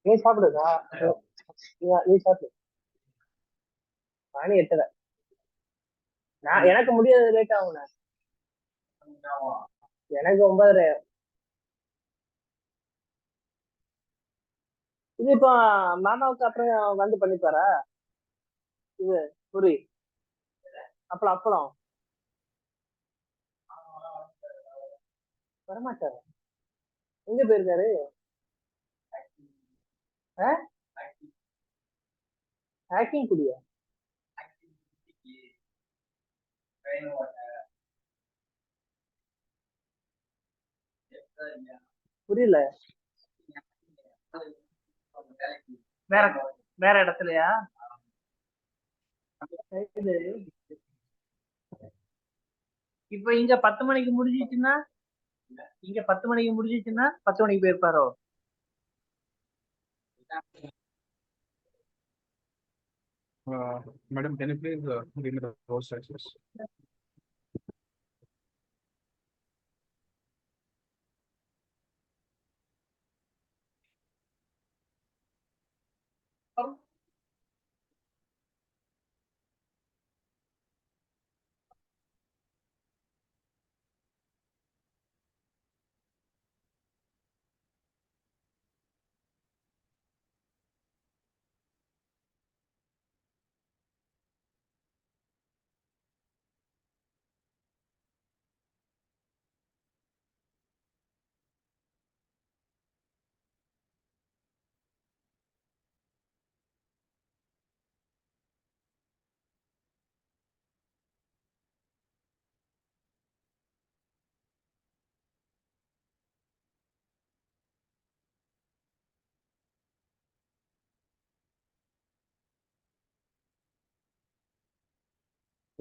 நீ சாப்பிடுதா? நீ சாப்பிடு. மணி 8:30. எனக்கு முடியாது, லேட் ஆகுண்ணே. எனக்கு 9:30. இது இப்போ மாமாவுக்கு அப்புறம் வந்து பண்ணிப்பாரா? இது புரி அப்பளம் அப்பளம் வரமாட்டாரு. எங்க போயிருக்காரு? ஹேக்கிங் குடியா? புரியல. வேற வேற இடத்துலயா? இப்ப இங்க 10 மணிக்கு முடிஞ்சிச்சுன்னா, 10 மணிக்கு போயிருப்பாரோ? Madam, can you please give me the post access?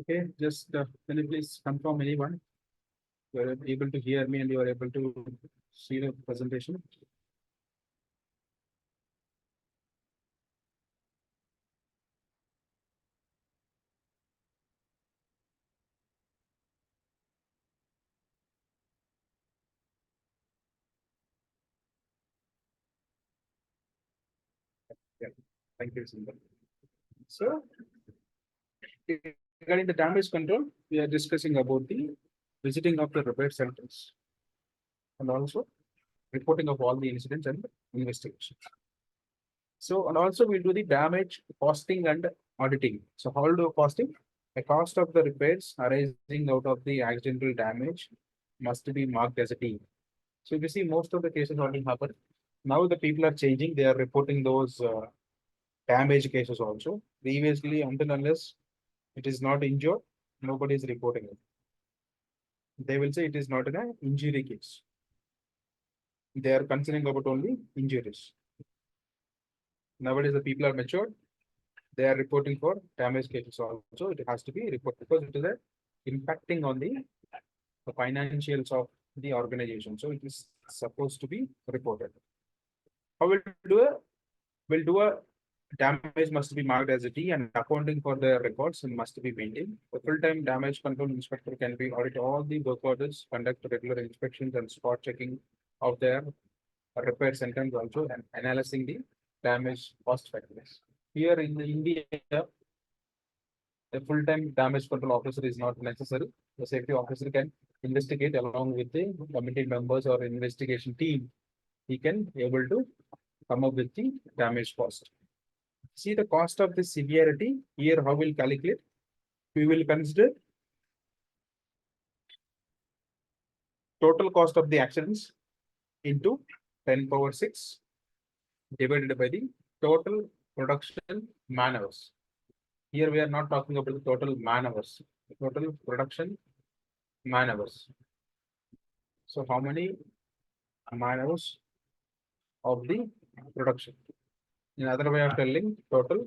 Okay, just can you please confirm anyone? You are able to hear me and you are able to see the presentation. Yeah, thank you, Sundar. So, regarding the damage control, we are discussing about the visiting of the repair centers and also reporting of all the incidents and investigations. So, and also we'll do the damage costing and auditing. So, how will do costing? The cost of the repairs arising out of the accidental damage must be marked as a T. So, if you see most of the cases only happen. Now the people are changing, they are reporting those damage cases also. Previously, until unless it is not injured, nobody is reporting it. They will say it is not an injury case. They are considering about only injuries. Nowadays, the people are matured. They are reporting for damage cases also. It has to be reported because it is impacting on the financials of the organization. So it is supposed to be reported. How will do a damage must be marked as a T and accounting for the records and must be maintained. The full-time damage control inspector can be audit all the work orders, conduct regular inspections and spot checking of their repair centers also and analyzing the damage cost factors. Here in India, a full-time damage control officer is not necessary. The safety officer can investigate along with the committee members or investigation team. He can able to come up with the damage cost. See the cost of the severity here. How we'll calculate? We will consider total cost of the accidents into 10 power 6 divided by the total production man hours. Here we are not talking about the total man hours, total production man hours. So how many man hours of the production? In other way of telling, total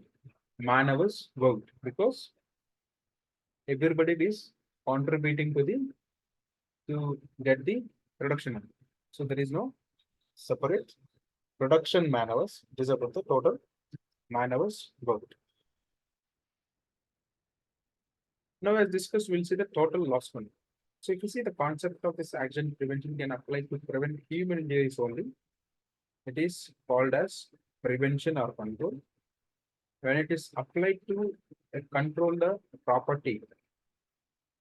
man hours worked, because everybody is contributing to get the production. So there is no separate production man hours. It is about the total man hours worked. Now, as discussed, we'll see the total loss money. So if you see the concept of this action prevention can apply to prevent human injuries only, it is called as prevention or control. When it is applied to control the property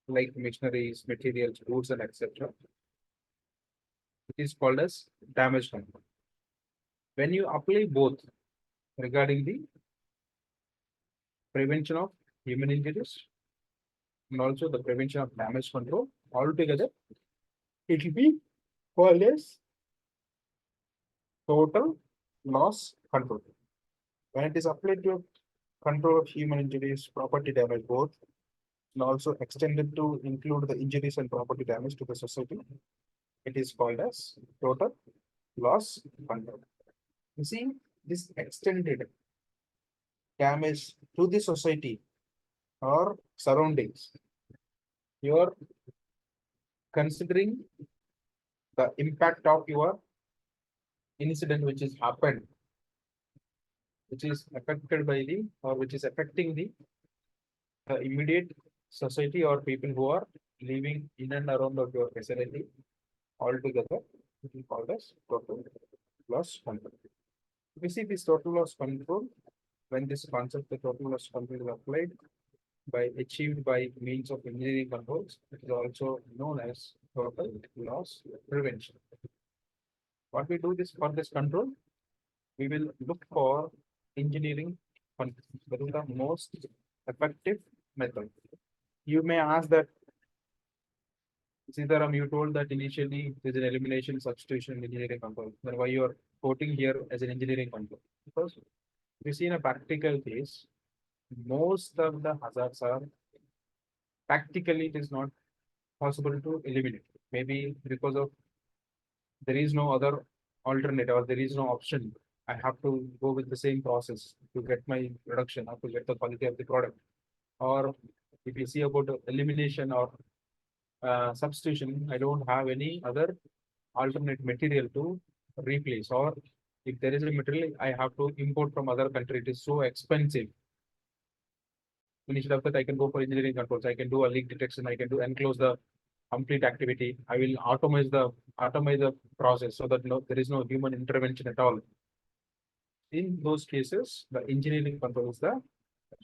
like machineries, materials, goods, and etc., it is called as damage control. When you apply both regarding the prevention of human injuries and also the prevention of damage control, altogether, it will be called as total loss control. When it is applied to control of human injuries, property damage both, and also extended to include the injuries and property damage to the society, it is called as total loss control. You see, this extended damage to the society or surroundings, you are considering the impact of your incident which is happened, which is affected by the or which is affecting the immediate society or people who are living in and around of your facility. Altogether, it is called as total loss control. We see this total loss control when this concept, the total loss control is applied by achieved by means of engineering controls. It is also known as total loss prevention. What we do this for this control, we will look for engineering controls. That is the most effective method. You may ask that, Sitaram, you told that initially there's an elimination substitution engineering control. Then why you are quoting here as an engineering control? Because we see in a practical case, most of the hazards are practically it is not possible to eliminate. Maybe because of there is no other alternative or there is no option. I have to go with the same process to get my production or to get the quality of the product. Or if you see about elimination or substitution, I don't have any other alternate material to replace. Or if there is a material, I have to import from other country. It is so expensive. Instead of that, I can go for engineering controls. I can do a leak detection. I can do enclose the complete activity. I will automate the process so that there is no human intervention at all. In those cases, the engineering control is the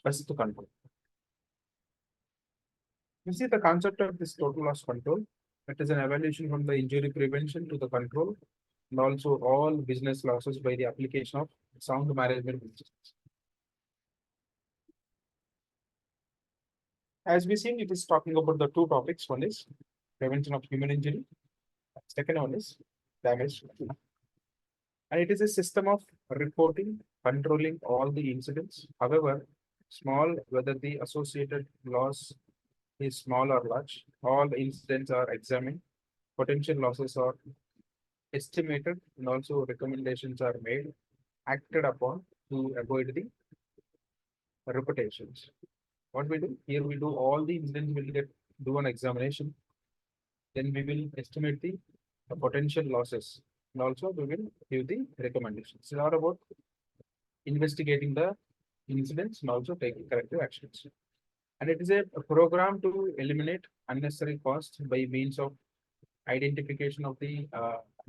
best to control. You see the concept of this total loss control. It is an evaluation from the injury prevention to the control and also all business losses by the application of sound management systems. As we seen, it is talking about the two topics. One is prevention of human injury. Second one is damage. And it is a system of reporting, controlling all the incidents. However, small, whether the associated loss is small or large, all incidents are examined, potential losses are estimated, and also recommendations are made, acted upon to avoid the reputations. What we do here, we do all the incidents, will do an examination, then we will estimate the potential losses, and also we will give the recommendations. It's not about investigating the incidents and also taking corrective actions. And it is a program to eliminate unnecessary costs by means of identification of the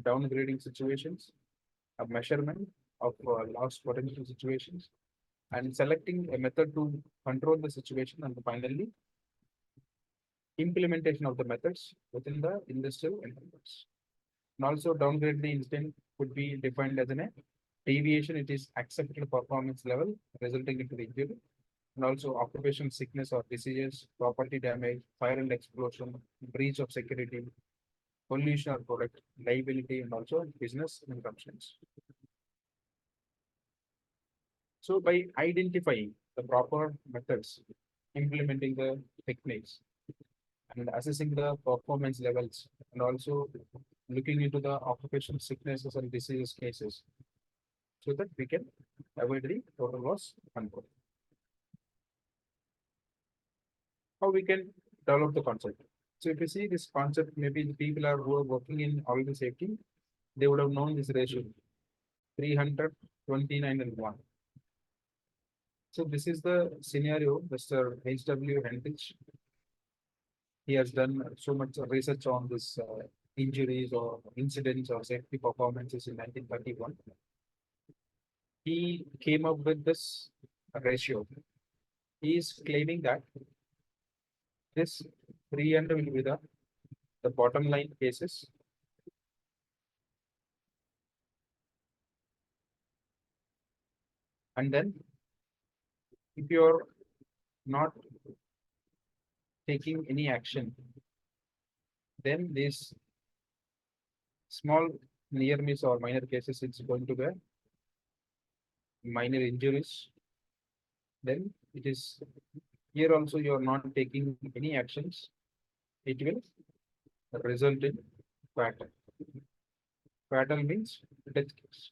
downgrading situations, a measurement of loss potential situations, and selecting a method to control the situation, and finally implementation of the methods within the industrial environments. And also downgrade the incident could be defined as a deviation. It is accepted performance level resulting into the injury, and also occupational sickness or diseases, property damage, fire and explosion, breach of security, pollution or product liability, and also business interruptions. So by identifying the proper methods, implementing the techniques, and assessing the performance levels, and also looking into the occupational sicknesses and diseases cases, so that we can avoid the total loss control. How we can develop the concept? So if you see this concept, maybe the people who are working in all the safety, they would have known this ratio 300, 29, and 1. So this is the scenario, Mr. H.W. Hendrich. He has done so much research on this injuries or incidents or safety performances in 1931. he came up with this ratio. He is claiming that this 300 will be the bottom line cases. And then if you're not taking any action, then this small near miss or minor cases, it's going to be minor injuries. Then it is here also you are not taking any actions. It will result in fatal. Fatal means death case.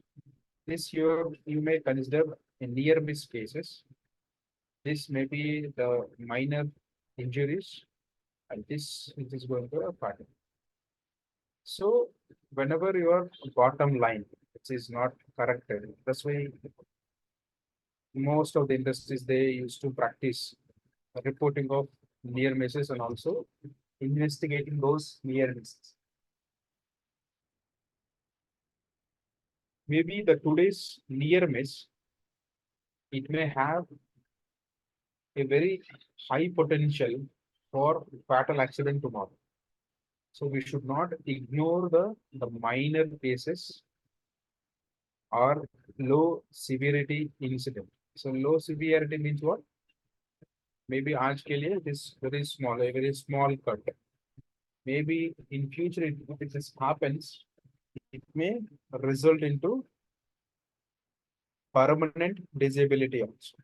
This you may consider a near miss cases. This may be the minor injuries, and this it is going to a fatal. So whenever your bottom line which is not corrected, that's why most of the industries they used to practice reporting of near misses and also investigating those near misses. Maybe the today's near miss, it may have a very high potential for fatal accident tomorrow. So we should not ignore the minor cases or low severity incident. So low severity means what? Maybe आज के लिए it is a very small cut. Maybe in future if this happens, it may result into permanent disability also.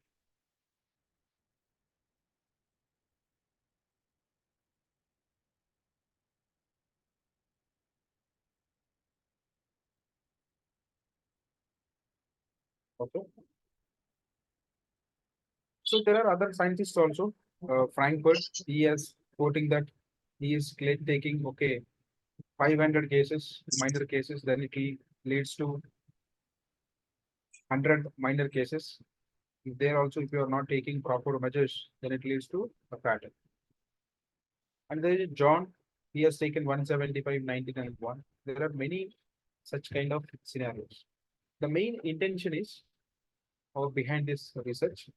Okay. So there are other scientists also. Frankfurt, he is quoting that he is taking 500 cases, minor cases, then it leads to 100 minor cases. There also, if you are not taking proper measures, then it leads to a pattern. And there is John, he has taken 175, 19, and 1. There are many such kind of scenarios. The main intention is, or behind this research,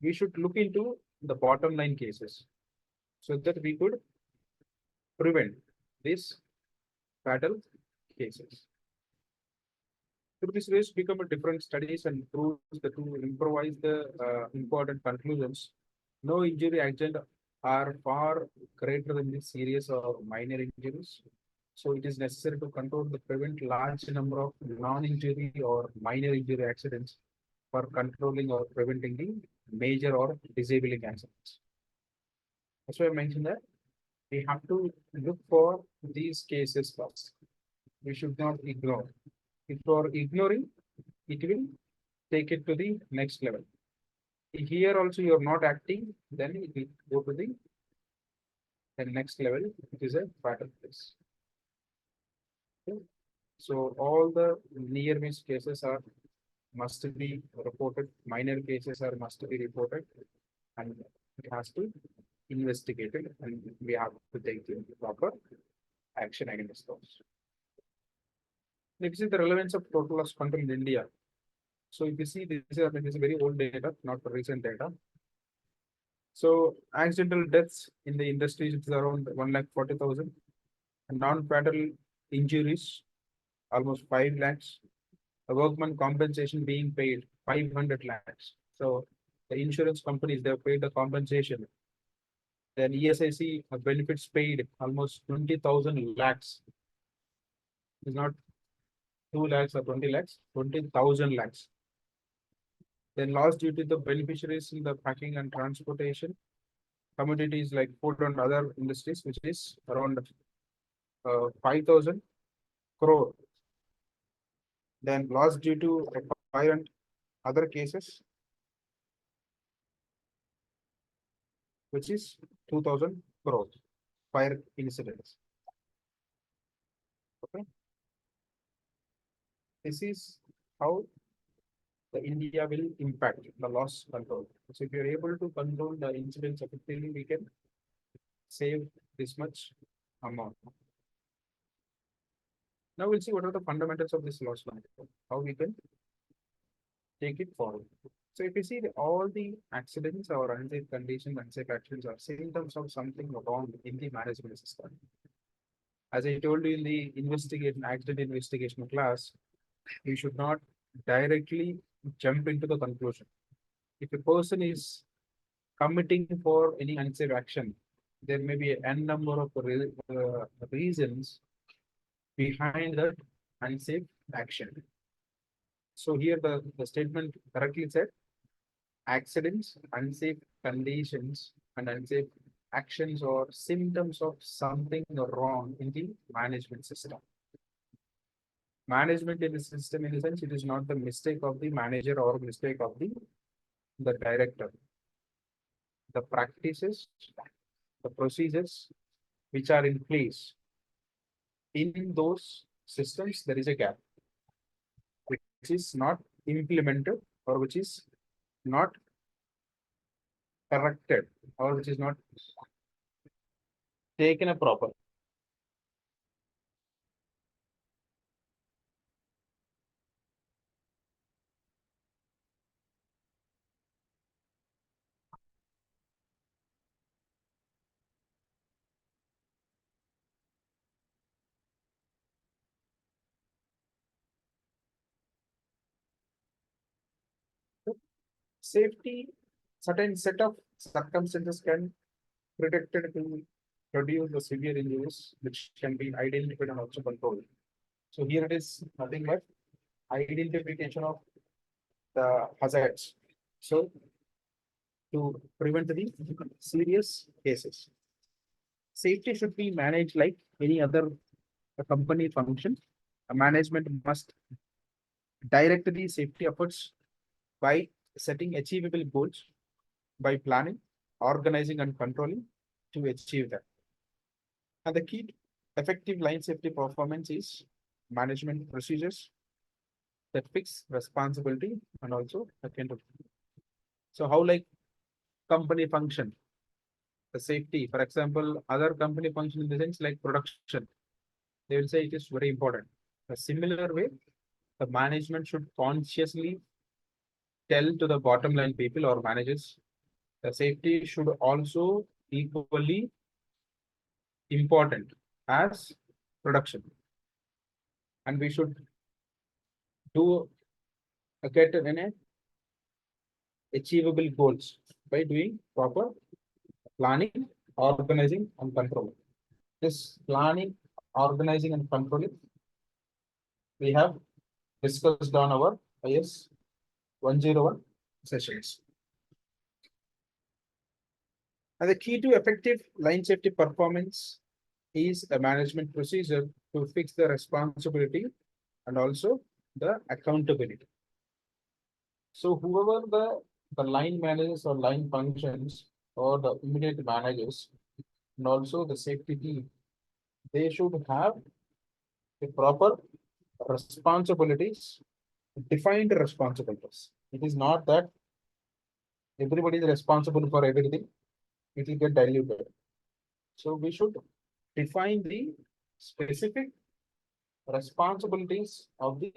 we should look into the bottom line cases so that we could prevent these fatal cases. Through this race become a different studies and proves that to improvise the important conclusions. No injury agent are far greater than the serious or minor injuries. So it is necessary to control the prevent large number of non-injury or minor injury accidents for controlling or preventing the major or disabling accidents. That's why I mentioned that we have to look for these cases first. We should not ignore. If you are ignoring, it will take it to the next level. Here also you are not acting, then it will go to the next level, which is a fatal case. Okay. So all the near miss cases are must be reported, minor cases are must be reported, and it has to investigated, and we have to take the proper action against those. Next is the relevance of total loss control in India. So if you see this is very old data, not recent data. So accidental deaths in the industry is around 1,40,000. Non-fatal injuries almost 5 lakhs. A workman compensation being paid 500 lakhs. So the insurance companies they have paid the compensation. Then ESIC benefits paid almost 20,000 lakhs. It's not 2 lakhs or 20 lakhs, 20,000 lakhs. Then loss due to the beneficiaries in the packing and transportation, commodities like food and other industries, which is around 5,000 crore. Then loss due to fire and other cases, which is 2,000 crore fire incidents. Okay. This is how the India will impact the loss control. So if you're able to control the incidents effectively, we can save this much amount. Now we'll see what are the fundamentals of this loss control, how we can take it forward. So if you see all the accidents or unsafe conditions, unsafe actions are symptoms of something wrong in the management system. As I told you in the investigation, accident investigation class, you should not directly jump into the conclusion. If a person is committing for any unsafe action, there may be an n number of reasons behind that unsafe action. So here the statement correctly said, accidents, unsafe conditions, and unsafe actions or symptoms of something wrong in the management system. Management in the system, in a sense, it is not the mistake of the manager or mistake of the director. The practices, the procedures which are in place in those systems, there is a gap which is not implemented or which is not corrected or which is not taken a proper. Safety, certain set of circumstances can predicted to produce the severe injuries which can be identified and also controlled. So here it is nothing but identification of the hazards. So to prevent the serious cases, safety should be managed like any other company function. A management must direct the safety efforts by setting achievable goals, by planning, organizing, and controlling to achieve that. And the key to effective line safety performance is management procedures that fix responsibility and also accountability. So how like company function, the safety, for example, other company function in the sense like production, they will say it is very important. A similar way, the management should consciously tell to the bottom line people or managers, the safety should also equally important as production. And we should do get in a achievable goals by doing proper planning, organizing, and controlling. This planning, organizing, and controlling we have discussed on our IS 101 sessions. And the key to effective line safety performance is a management procedure to fix the responsibility and also the accountability. So whoever the line managers or line functions or the immediate managers and also the safety team, they should have the proper responsibilities, defined responsibilities. It is not that everybody is responsible for everything, it will get diluted. So we should define the specific responsibilities of the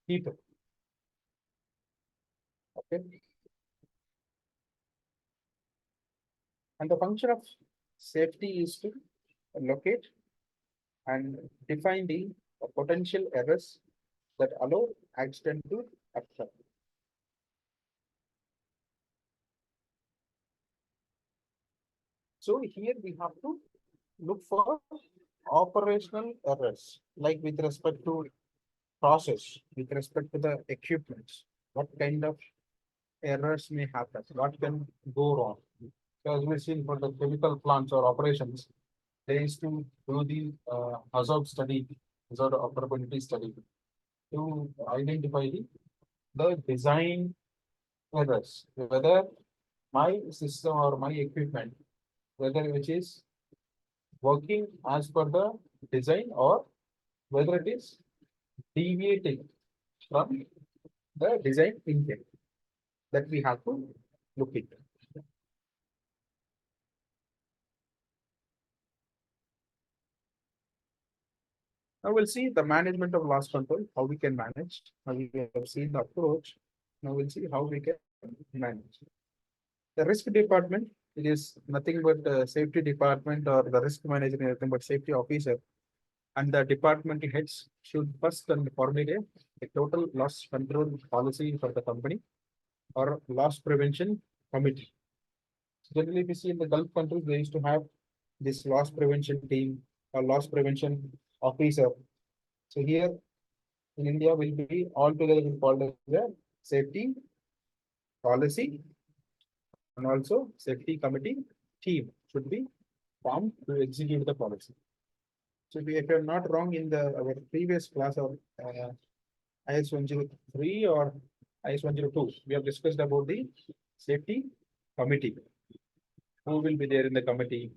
people. Okay. And the function of safety is to locate and define the potential errors that allow accident to occur. So here we have to look for operational errors, like with respect to process, with respect to the equipments, what kind of errors may happen, what can go wrong. Because we've seen for the chemical plants or operations, they used to do the hazard study, hazard operability study to identify the design errors, whether my system or my equipment, whether which is working as per the design or whether it is deviating from the design intent that we have to look into. Now we'll see the management of loss control, how we can manage. Now we have seen the approach. Now we'll see how we can manage. The risk department, it is nothing but safety department or the risk manager, nothing but safety officer. And the departmental heads should first formulate a total loss control policy for the company or loss prevention committee. Generally, if you see in the Gulf countries, they used to have this loss prevention team or loss prevention officer. So here in India will be altogether called as the safety policy and also safety committee team should be formed to execute the policy. So if I'm not wrong, in the our previous class of IS 103 or IS 102, we have discussed about the safety committee. Who will be there in the committee?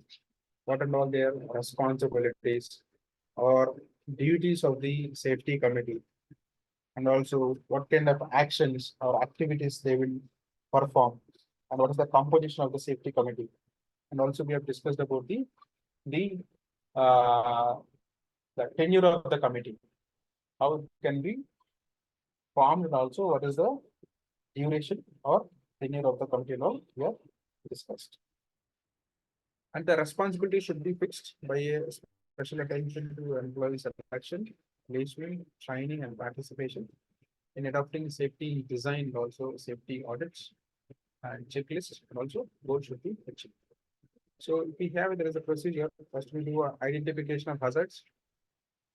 What and all their responsibilities or duties of the safety committee, and also what kind of actions or activities they will perform, and what is the composition of the safety committee. And also we have discussed about the uh, the tenure of the committee, how it can be formed, and also what is the duration or tenure of the committee now we have discussed. And the responsibility should be fixed by a special attention to employee selection, placement, training, and participation in adopting safety design, and also safety audits and checklists, and also goals should be achieved. So if we have, there is a procedure. First, we do identification of hazards,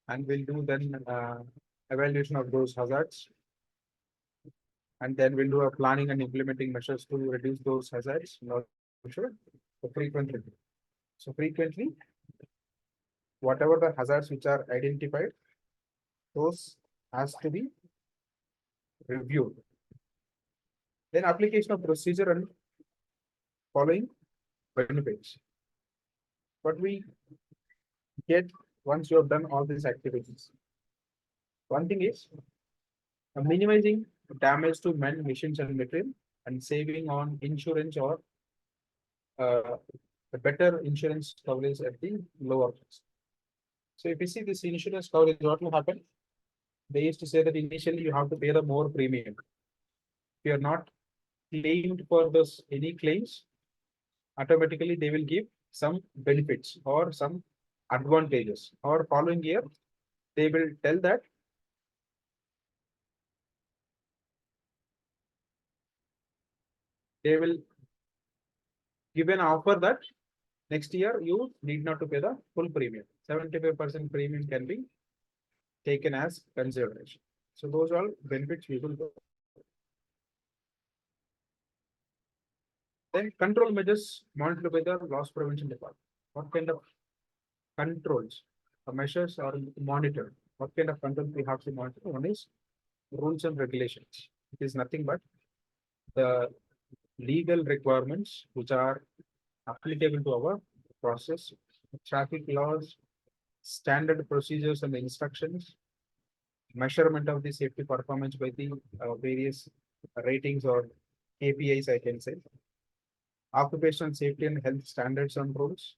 and we'll do then evaluation of those hazards, and then we'll do a planning and implementing measures to reduce those hazards, and also the frequent review. So frequently, whatever the hazards which are identified, those has to be reviewed. Then application of procedure and following benefits. What we get once you have done all these activities. One thing is minimizing damage to men, machines, and material, and saving on insurance or the better insurance coverage at the lower cost. So if you see this insurance coverage, what will happen? They used to say that initially you have to pay the more premium. If you are not claimed for this any claims, automatically they will give some benefits or some advantages. Or following year, they will tell that they will give an offer that next year you need not to pay the full premium. 75% premium can be taken as consideration. So those are benefits we will go. Then control measures monitored by the loss prevention department. What kind of controls or measures are monitored? What kind of control we have to monitor? One is rules and regulations. It is nothing but the legal requirements which are applicable to our process, traffic laws, standard procedures and instructions, measurement of the safety performance by the various ratings or KPIs, I can say, occupational safety and health standards and rules,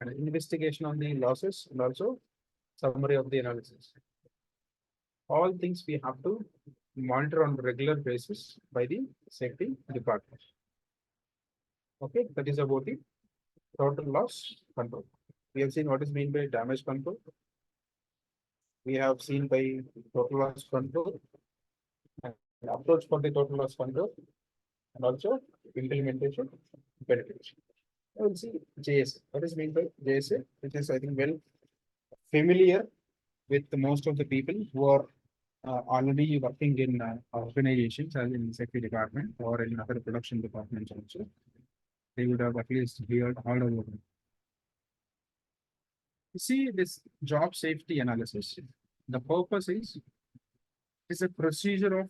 and investigation on the losses, and also summary of the analysis. All things we have to monitor on a regular basis by the safety department. Okay, that is about the total loss control. We have seen what is meant by damage control. We have seen by total loss control and approach for the total loss control, and also implementation benefits. I will see JSA. What is meant by JSA? Which is, I think, well familiar with most of the people who are already working in organizations as in safety department or in other production departments also. They would have at least heard all over them. You see this job safety analysis. The purpose is a procedure of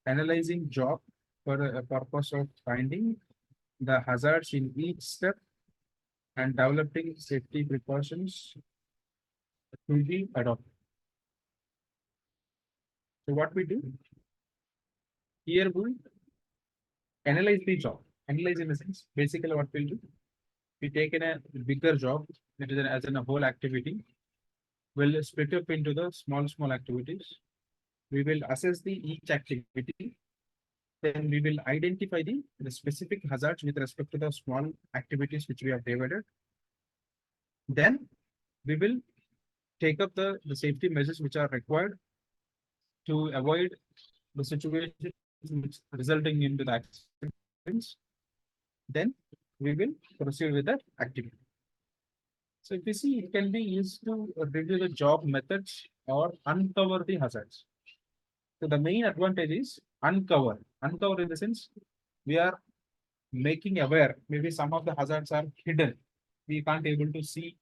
analyzing job for a purpose of finding the hazards in each step and developing safety precautions to be adopted. So what we do here, we analyze the job. Analyze in the sense, basically what we'll do, we take in a bigger job, that is as in a whole activity. We'll split up into the small activities. We will assess the each activity Then we will identify the specific hazards with respect to the small activities which we have divided. Then we will take up the safety measures which are required to avoid the situation which resulting into the accidents. Then we will proceed with that activity. So if you see, it can be used to review the job methods or uncover the hazards. So the main advantage is uncover. Uncover in the sense we are making aware. Maybe some of the hazards are hidden. We can't able to see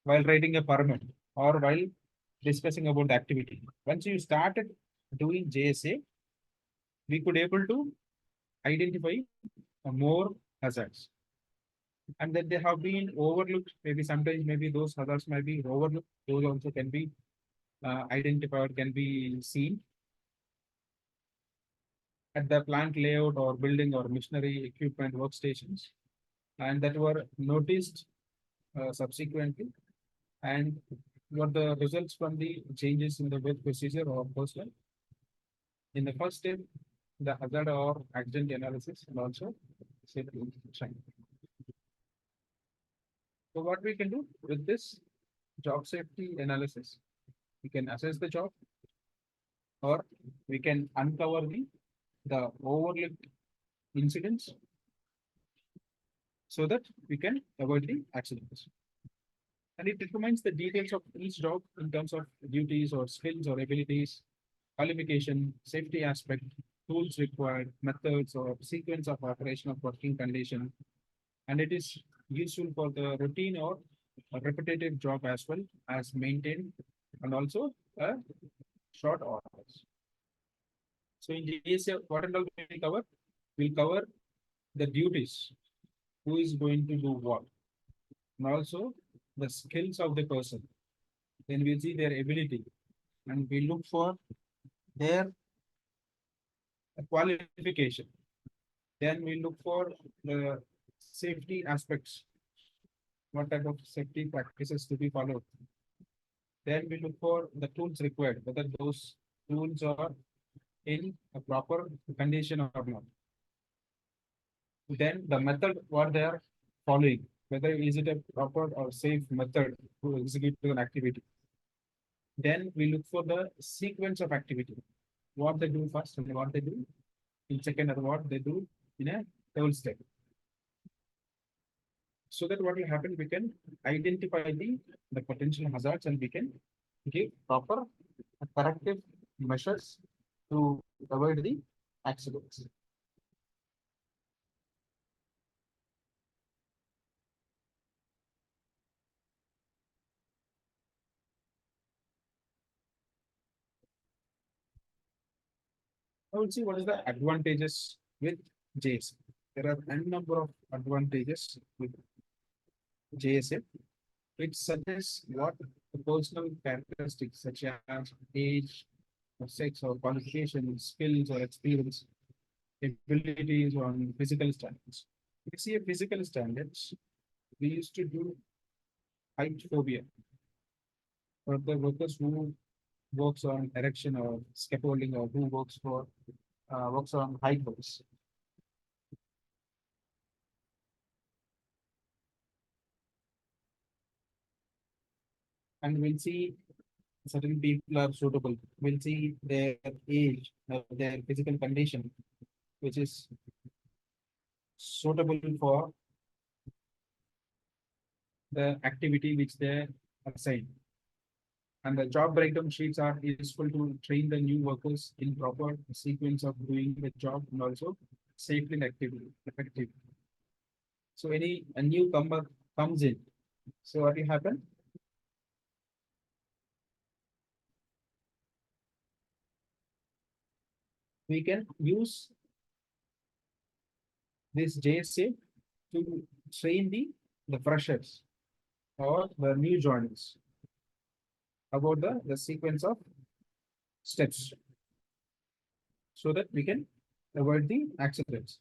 while writing a permit or while discussing about the activity. Once you started doing JSA, we could able to identify more hazards. And that they have been overlooked. Maybe sometimes maybe those hazards might be overlooked. Those also can be identified, can be seen at the plant layout or building or machinery equipment workstations, and that were noticed subsequently, and what the results from the changes in the work procedure or personnel. In the first step, the hazard or accident analysis and also safety inspection. So what we can do with this job safety analysis, we can assess the job or we can uncover the overlooked incidents so that we can avoid the accidents. And it determines the details of each job in terms of duties or skills or abilities, qualification, safety aspect, tools required, methods or sequence of operation of working condition. And it is useful for the routine or a repetitive job as well as maintained and also a short orders. So in GSA, what and all we cover? We'll cover the duties, who is going to do what, and also the skills of the person. Then we'll see their ability, and we look for their qualification. Then we look for the safety aspects, what type of safety practices to be followed. Then we look for the tools required, whether those tools are in a proper condition or not. Then the method what they are following, whether is it a proper or safe method to execute an activity. Then we look for the sequence of activity, what they do first and what they do in second or what they do in a third step. So that what will happen, we can identify the potential hazards and we can give proper corrective measures to avoid the accidents. I will see what is the advantages with JSA. There are n number of advantages with JSA. It suggests what the personal characteristics such as age, or sex, or qualification, skills, or experience, abilities on physical standards. We see a physical standards. We used to do height phobia for the workers who works on erection or scaffolding or who works on height works. And we'll see certain people are suitable. We'll see their age, their physical condition, which is suitable for the activity which they assigned. And the job breakdown sheets are useful to train the new workers in proper sequence of doing the job and also safely and effective. So a newcomer comes in. So what will happen? We can use this JSA to train the freshers or the new joiners about the sequence of steps so that we can avoid the accidents.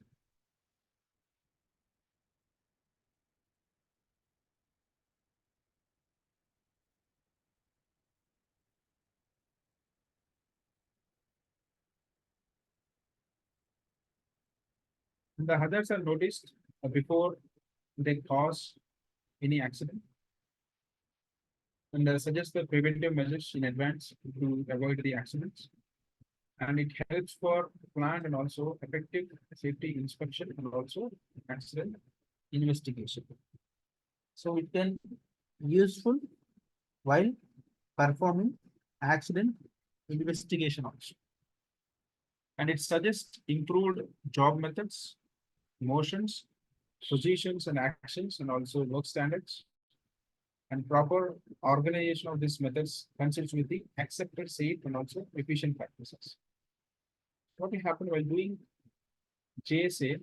The hazards are noticed before they cause any accident and suggest the preventive measures in advance to avoid the accidents. And it helps for planned and also effective safety inspection and also accident investigation. So it can useful while performing accident investigation also. And it suggests improved job methods, motions, positions and actions, and also work standards. And proper organization of these methods consists with the accepted, safe, and also efficient practices. What will happen while doing JSA,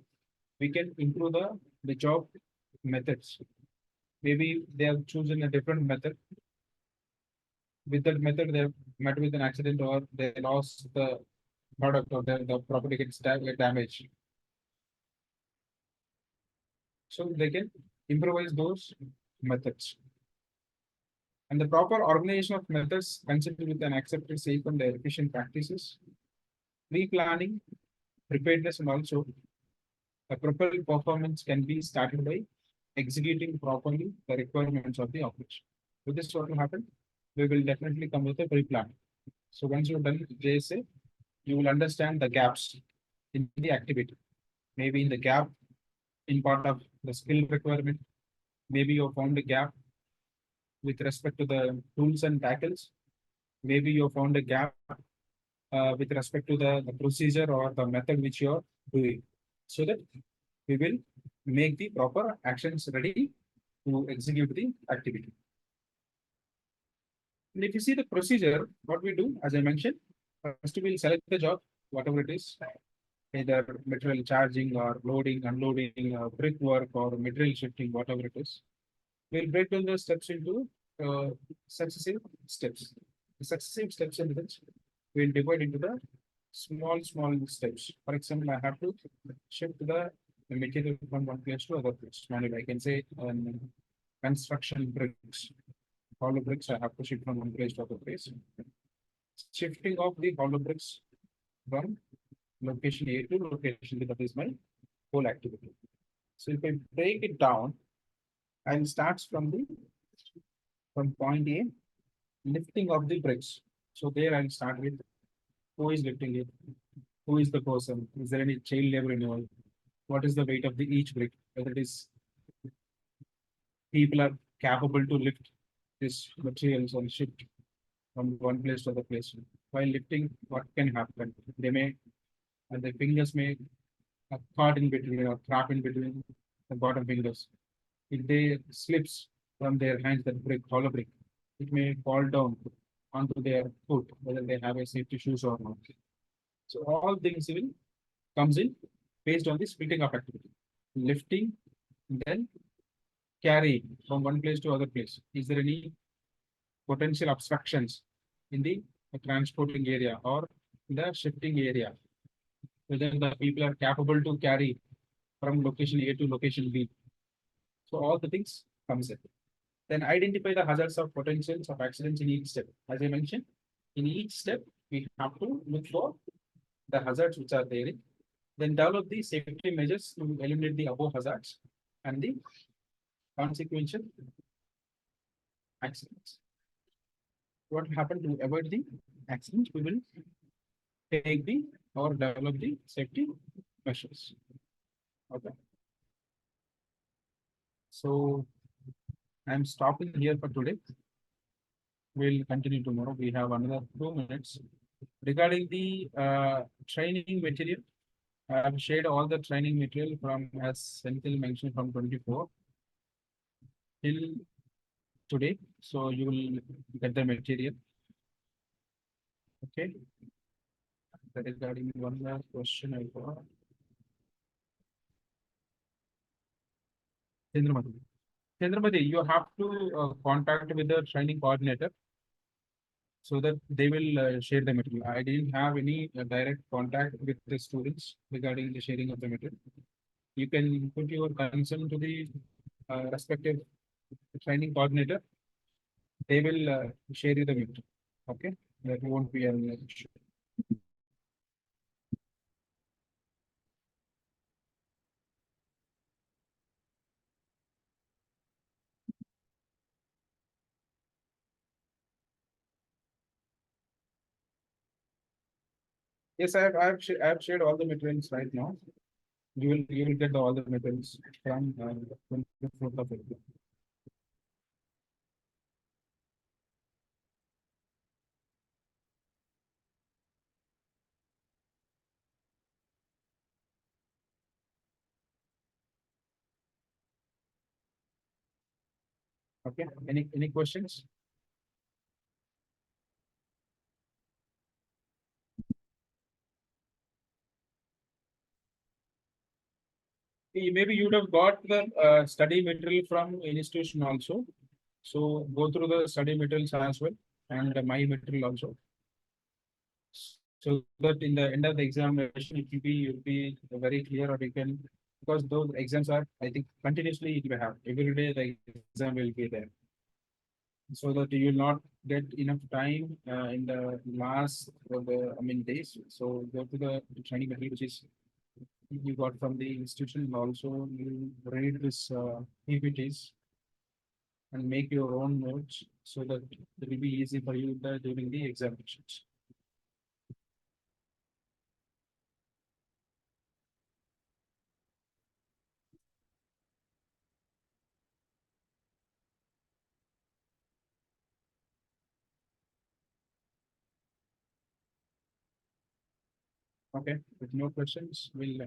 we can improve the job methods. Maybe they have chosen a different method. With that method, they have met with an accident or they lost the product or the property gets damaged. So they can improvise those methods. And the proper organization of methods considered with an accepted, safe, and efficient practices, pre-planning, preparedness, and also a proper performance can be started by executing properly the requirements of the operation. With this, what will happen? We will definitely come with a pre-plan. So once you've done JSA, you will understand the gaps in the activity. Maybe in the gap in part of the skill requirement, maybe you found a gap with respect to the tools and tackles. Maybe you found a gap with respect to the procedure or the method which you are doing, so that we will make the proper actions ready to execute the activity. And if you see the procedure, what we do, as I mentioned, first we will select the job, whatever it is, either material charging or loading, unloading, brickwork or material shifting, whatever it is. We'll break down the steps into successive steps. The successive steps in which we'll divide into the small steps. For example, I have to shift the material from one place to other place. Manually, I can say construction bricks, hollow bricks. I have to shift from one place to other place. Shifting of the hollow bricks from location A to location B. That is my whole activity. So if I break it down, I'll start from point A, lifting of the bricks. So there I'll start with who is lifting it, who is the person, is there any child labor involved, what is the weight of the each brick, whether it is people are capable to lift this materials or shift from one place to other place. While lifting, what can happen? They may, and the fingers may caught in between or trap in between the bottom fingers. If they slips from their hands, that brick, hollow brick, it may fall down onto their foot, whether they have a safety shoes or not. So all things will comes in based on the splitting of activity. Lifting, then carrying from one place to other place. Is there any potential obstructions in the transporting area or the shifting area? Whether the people are capable to carry from location A to location B. So all the things comes in. Then identify the hazards of potentials of accidents in each step. As I mentioned, in each step, we have to look for the hazards which are there. Then develop the safety measures to eliminate the above hazards and the consequential accidents. What will happen to avoid the accidents? We will take the or develop the safety measures. Okay. So I'm stopping here for today. We'll continue tomorrow. We have another 2 minutes. Regarding the training material, I have shared all the training material from, as Senthil mentioned, from 24 till today. So you will get the material. Okay. Regarding one last question I got. Chandramati, you have to contact with the training coordinator so that they will share the material. I didn't have any direct contact with the students regarding the sharing of the material. You can put your concern to the respective training coordinator. They will share you the material. Okay, that won't be an issue. Yes, I have shared all the materials right now. You will get all the materials from 24th of April. Okay. Any questions? Maybe you would have got the study material from institution also. So go through the study materials as well and my material also. So that in the end of the examination, you'll be very clear, or you can, because those exams are, I think, continuously it will have every day the exam will be there, so that you will not get enough time in the last of the days. So go to the training material which is you got from the institution, and also you read this PPTs and make your own notes so that it will be easy for you during the examinations. Okay, with no questions, we'll